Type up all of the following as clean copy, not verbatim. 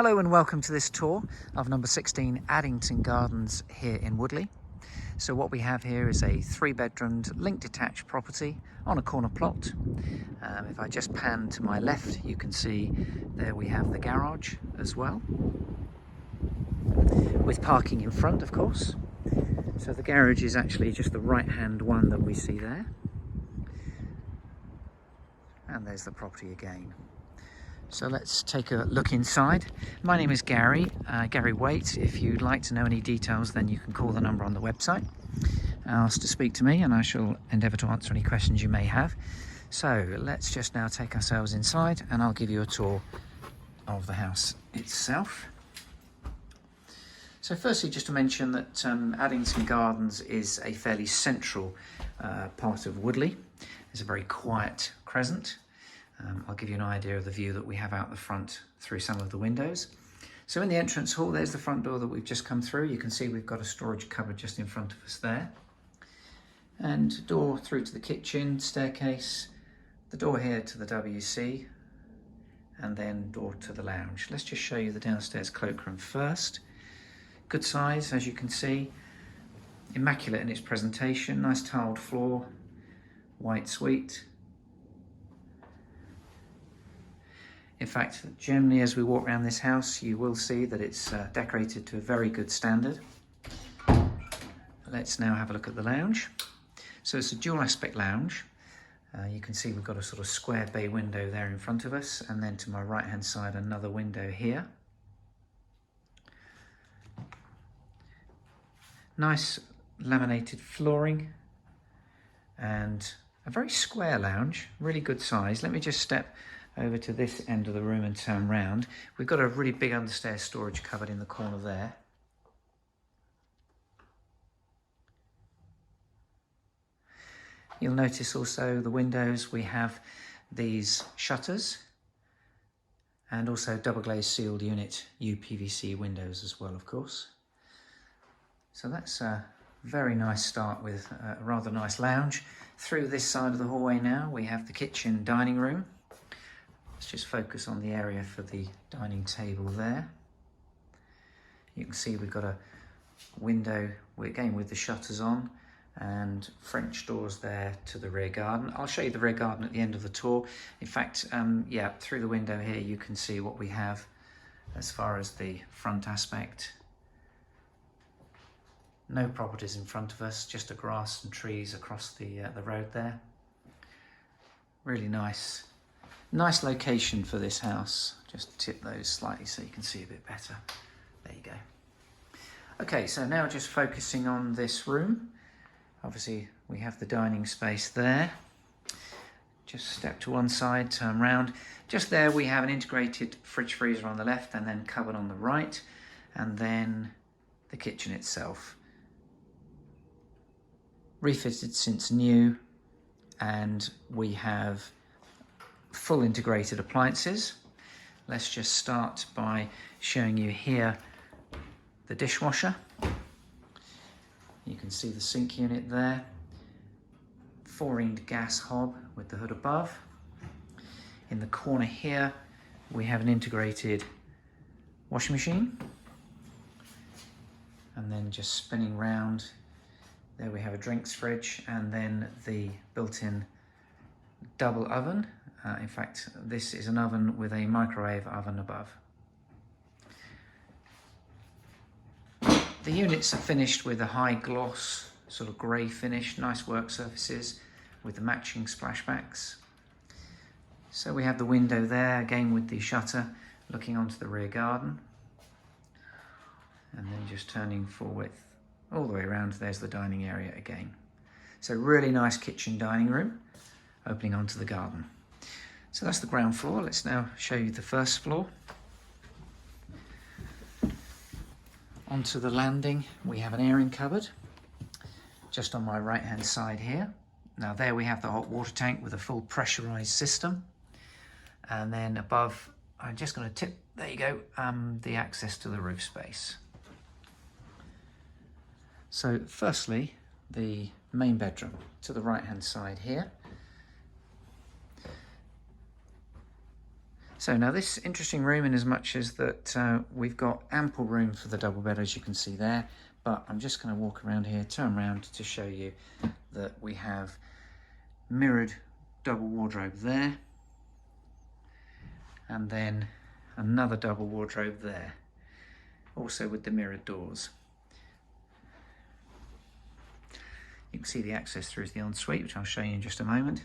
Hello and welcome to this tour of number 16 Addington Gardens here in Woodley. So what we have here is a 3-bedroomed link detached property on a corner plot. If I just pan to my left, you can see there we have the garage as well, with parking in front, of course. So the garage is actually just the right hand one that we see there. And there's the property again. So let's take a look inside. My name is Gary, Gary Waite. If you'd like to know any details, then you can call the number on the website, ask to speak to me, and I shall endeavour to answer any questions you may have. So let's just now take ourselves inside and I'll give you a tour of the house itself. So firstly, just to mention that Addington Gardens is a fairly central part of Woodley. It's a very quiet crescent. I'll give you an idea of the view that we have out the front through some of the windows. So in the entrance hall, there's the front door that we've just come through. You can see we've got a storage cupboard just in front of us there. And door through to the kitchen, staircase, the door here to the WC, and then door to the lounge. Let's just show you the downstairs cloakroom first. Good size, as you can see. Immaculate in its presentation, nice tiled floor, white suite. In fact, generally as we walk around this house, you will see that it's decorated to a very good standard. Let's now have a look at the lounge. So it's a dual aspect lounge. You can see we've got a sort of square bay window there in front of us, and then to my right hand side another window here. Nice laminated flooring and a very square lounge, really good size. Let me just step over to this end of the room and turn round. We've got a really big understairs storage cupboard in the corner there. You'll notice also the windows, we have these shutters and also double glazed sealed unit UPVC windows as well, of course. So that's a very nice start with a rather nice lounge. Through this side of the hallway now, we have the kitchen dining room. Let's just focus on the area for the dining table there. You can see we've got a window, again with the shutters on, and French doors there to the rear garden. I'll show you the rear garden at the end of the tour. In fact, yeah, through the window here you can see what we have as far as the front aspect. No properties in front of us, just a grass and trees across the road there. Really nice. Nice location for this house. Just tip those slightly so you can see a bit better. There you go. Okay, so now just focusing on this room. Obviously we have the dining space there. Just step to one side, turn round. Just there we have an integrated fridge freezer on the left and then cupboard on the right, and then the kitchen itself. Refitted since new, and we have full integrated appliances. Let's just start by showing you here the dishwasher. You can see the sink unit there, 4-ringed gas hob with the hood above. In the corner here we have an integrated washing machine, and then just spinning round there we have a drinks fridge, and then the built-in double oven. In fact, this is an oven with a microwave oven above. The units are finished with a high gloss, sort of grey finish, nice work surfaces with the matching splashbacks. So we have the window there, again with the shutter, looking onto the rear garden. And then just turning full width all the way around, there's the dining area again. So really nice kitchen dining room, opening onto the garden. So that's the ground floor. Let's now show you the first floor. Onto the landing, we have an airing cupboard, just on my right hand side here. Now there we have the hot water tank with a full pressurized system. And then above, I'm just going to tip, there you go, the access to the roof space. So firstly, the main bedroom to the right hand side here. So now this interesting room, in as much as that we've got ample room for the double bed, as you can see there, but I'm just going to walk around here, turn around to show you that we have mirrored double wardrobe there, and then another double wardrobe there, also with the mirrored doors. You can see the access through to the ensuite, which I'll show you in just a moment,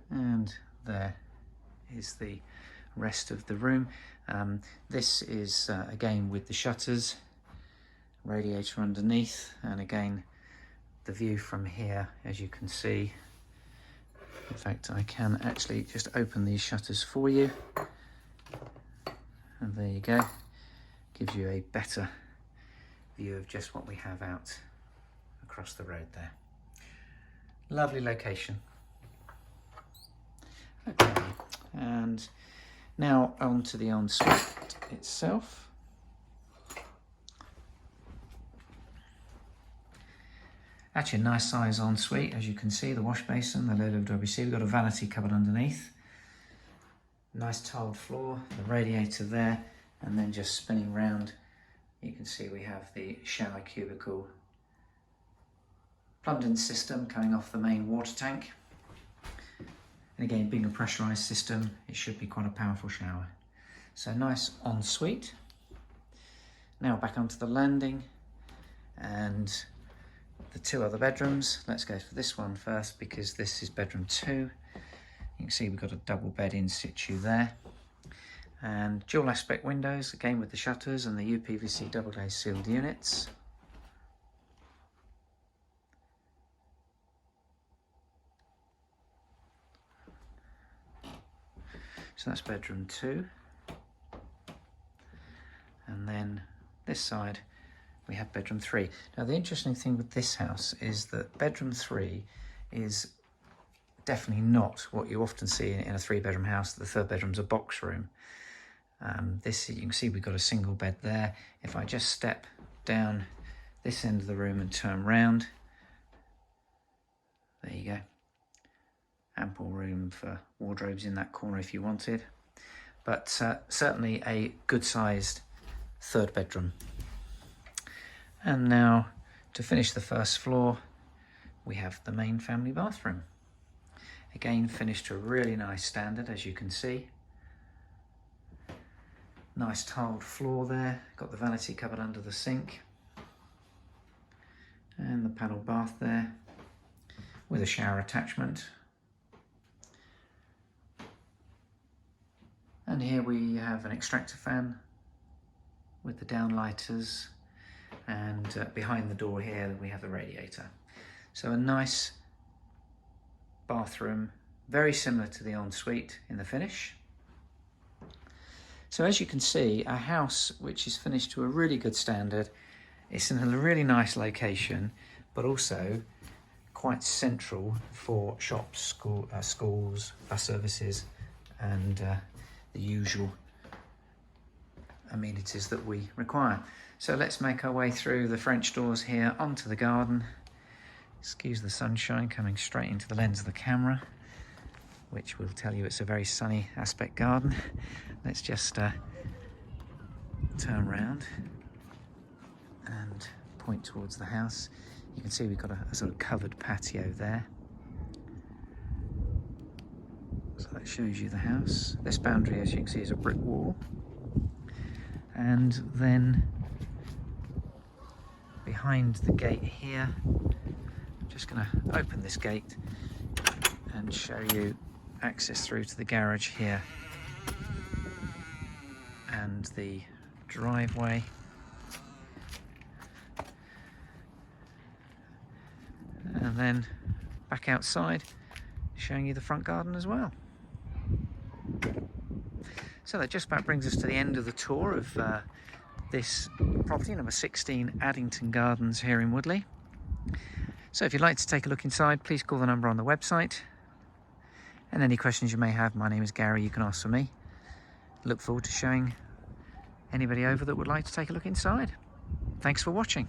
and there is the rest of the room. This is again with the shutters, radiator underneath, and again the view from here, as you can see. In fact, I can actually just open these shutters for you, and there you go. Gives you a better view of just what we have out across the road there. Lovely location. Okay, and now on to the ensuite itself. Actually a nice size ensuite, as you can see, the wash basin, the load of WC. We've got a vanity cupboard underneath. Nice tiled floor, the radiator there, and then just spinning round, you can see we have the shower cubicle plumbed-in system coming off the main water tank. And again, being a pressurised system, it should be quite a powerful shower. So nice ensuite. Now back onto the landing and the two other bedrooms. Let's go for this one first, because this is bedroom 2. You can see we've got a double bed in situ there. And dual aspect windows, again with the shutters and the UPVC double glazed sealed units. So that's bedroom 2. And then this side we have bedroom 3. Now the interesting thing with this house is that bedroom 3 is definitely not what you often see in a 3-bedroom house. The third bedroom's a box room. This, you can see we've got a single bed there. If I just step down this end of the room and turn round, there you go. Ample room for wardrobes in that corner if you wanted, but certainly a good sized third bedroom. And now to finish the first floor, we have the main family bathroom. Again, finished to a really nice standard, as you can see. Nice tiled floor there, got the vanity cupboard under the sink, and the panel bath there with a shower attachment. And here we have an extractor fan with the downlighters, and behind the door here we have the radiator. So a nice bathroom, very similar to the ensuite in the finish. So as you can see, a house which is finished to a really good standard. It's in a really nice location, but also quite central for shops, schools, bus services, and the usual amenities that we require. So let's make our way through the French doors here onto the garden. Excuse the sunshine coming straight into the lens of the camera, which will tell you it's a very sunny aspect garden. Let's just turn around and point towards the house. You can see we've got a sort of covered patio there. So that shows you the house. This boundary, as you can see, is a brick wall. And then behind the gate here, I'm just going to open this gate and show you access through to the garage here and the driveway. And then back outside, showing you the front garden as well. So that just about brings us to the end of the tour of this property, number 16 Addington Gardens here in Woodley. So if you'd like to take a look inside, please call the number on the website. And any questions you may have, my name is Gary, you can ask for me. Look forward to showing anybody over that would like to take a look inside. Thanks for watching.